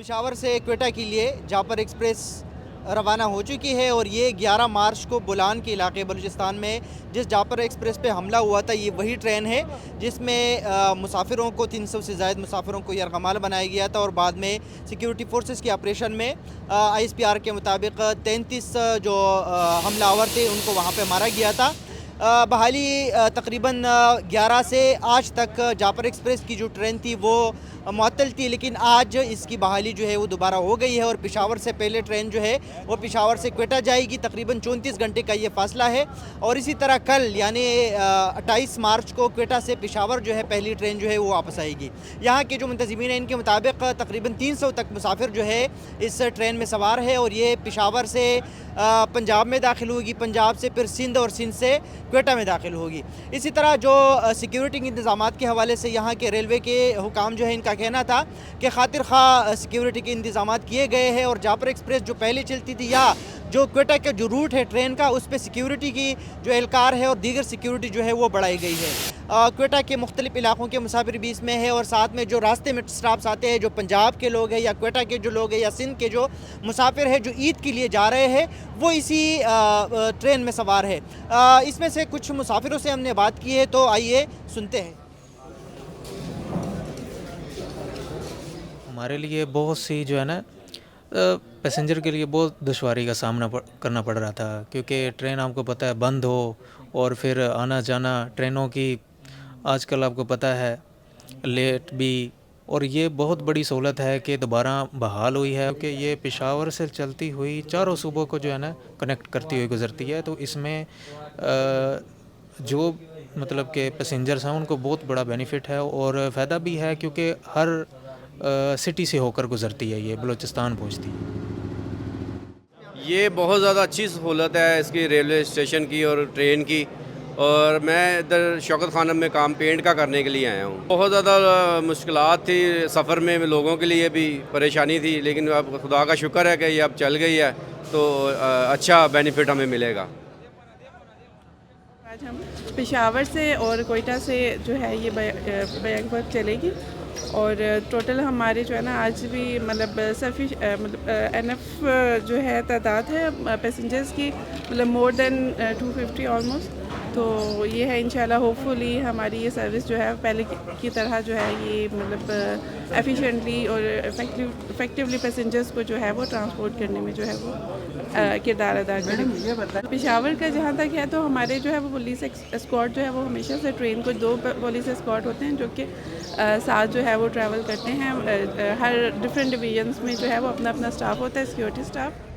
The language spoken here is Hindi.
पेशावर से क्वेटा के लिए जापर एक्सप्रेस रवाना हो चुकी है और ये 11 मार्च को बुलान के इलाके बलूचिस्तान में जिस जापर एक्सप्रेस पे हमला हुआ था, ये वही ट्रेन है जिसमें मुसाफिरों को 300 से ज़ायद मुसाफिरों को यरगमाल बनाया गया था और बाद में सिक्योरिटी फोर्सेस के ऑपरेशन में ISPR के मुताबिक 33 जो हमलावर थे उनको वहाँ पे मारा गया था। बहाली तकरीबन 11 से आज तक जापर एक्सप्रेस की जो ट्रेन थी वो मुअत्तल थी, लेकिन आज इसकी बहाली जो है वो दोबारा हो गई है और पेशावर से पहले ट्रेन जो है वो पेशावर से क्वेटा जाएगी। तकरीबन 34 घंटे का ये फ़ासला है और इसी तरह कल यानी 28 मार्च को क्वेटा से पेशावर जो है पहली ट्रेन जो है वो वापस आएगी। यहाँ के जो मुंतज़मीन हैं इनके मुताबिक तकरीबन 300 तक मुसाफिर जो है इस ट्रेन में सवार है और ये पेशावर से पंजाब में दाखिल होगी, पंजाब से फिर सिंध और सिंध से क्वेटा में दाखिल होगी। इसी तरह जो सिक्योरिटी के इंतज़ाम के हवाले से यहाँ के रेलवे के हुकाम जो है इनका कहना था कि खातिर खा सिक्योरिटी के इंतज़ाम किए गए हैं और जापर एक्सप्रेस जो पहले चलती थी या जो क्वेटा का जो रूट है ट्रेन का उस पर सिक्योरिटी की जो एहलकार है और दीगर सिक्योरिटी जो है वो बढ़ाई गई है। क्वेटा के मुख्तलिफ इलाकों के मुसाफिर भी इसमें है और साथ में जो रास्ते में स्टाफ्स आते हैं, जो पंजाब के लोग हैं या क्वेटा के जो लोग हैं या सिंध के जो मुसाफिर हैं जो ईद के लिए जा रहे हैं वो इसी ट्रेन में सवार है। इसमें से कुछ मुसाफिरों से हमने बात की है, तो आइए सुनते हैं। हमारे लिए बहुत सी जो है ना पैसेंजर के लिए बहुत दुश्वारी का सामना करना पड़ रहा था, क्योंकि ट्रेन आपको पता है बंद हो और फिर आना जाना ट्रेनों की आजकल आपको पता है लेट भी, और ये बहुत बड़ी सहूलत है कि दोबारा बहाल हुई है कि ये पेशावर से चलती हुई चारों सूबों को जो है ना कनेक्ट करती हुई गुजरती है। तो इसमें जो मतलब के पैसेंजर्स हैं उनको बहुत बड़ा बेनिफिट है और फ़ायदा भी है, क्योंकि हर सिटी से होकर गुजरती है, ये बलूचिस्तान पहुंचती है। ये बहुत ज़्यादा अच्छी सहूलत है इसकी रेलवे स्टेशन की और ट्रेन की। और मैं इधर शौकत खानम में काम पेंट का करने के लिए आया हूँ। बहुत ज़्यादा मुश्किलात थी सफ़र में, लोगों के लिए भी परेशानी थी, लेकिन अब खुदा का शुक्र है कि ये अब चल गई है तो अच्छा बेनिफिट हमें मिलेगा। आज हम पेशावर से और कोयटा से जो है ये बैक वर्क चलेगी और टोटल हमारे जो है ना आज भी मतलब एनफ जो है तादाद है पैसेंजर्स की, मतलब मोर देन 250 ऑलमोस्ट। तो ये है इंशाल्लाह होपफुली हमारी ये सर्विस जो है पहले की तरह जो है ये मतलब एफिशिएंटली और इफ़ेक्टिवली पैसेंजर्स को जो है वो ट्रांसपोर्ट करने में जो है वो किरदार अदा करेंगे। पेशावर का जहाँ तक है तो हमारे जो है वो पुलिस एस्कॉर्ट जो है वो हमेशा से ट्रेन को 2 पुलिस एस्कॉर्ट होते हैं जो कि साथ जो है वो ट्रैवल करते हैं। हर डिफरेंट डिवीजन्स में जो है वो अपना अपना स्टाफ होता है, सिक्योरिटी स्टाफ।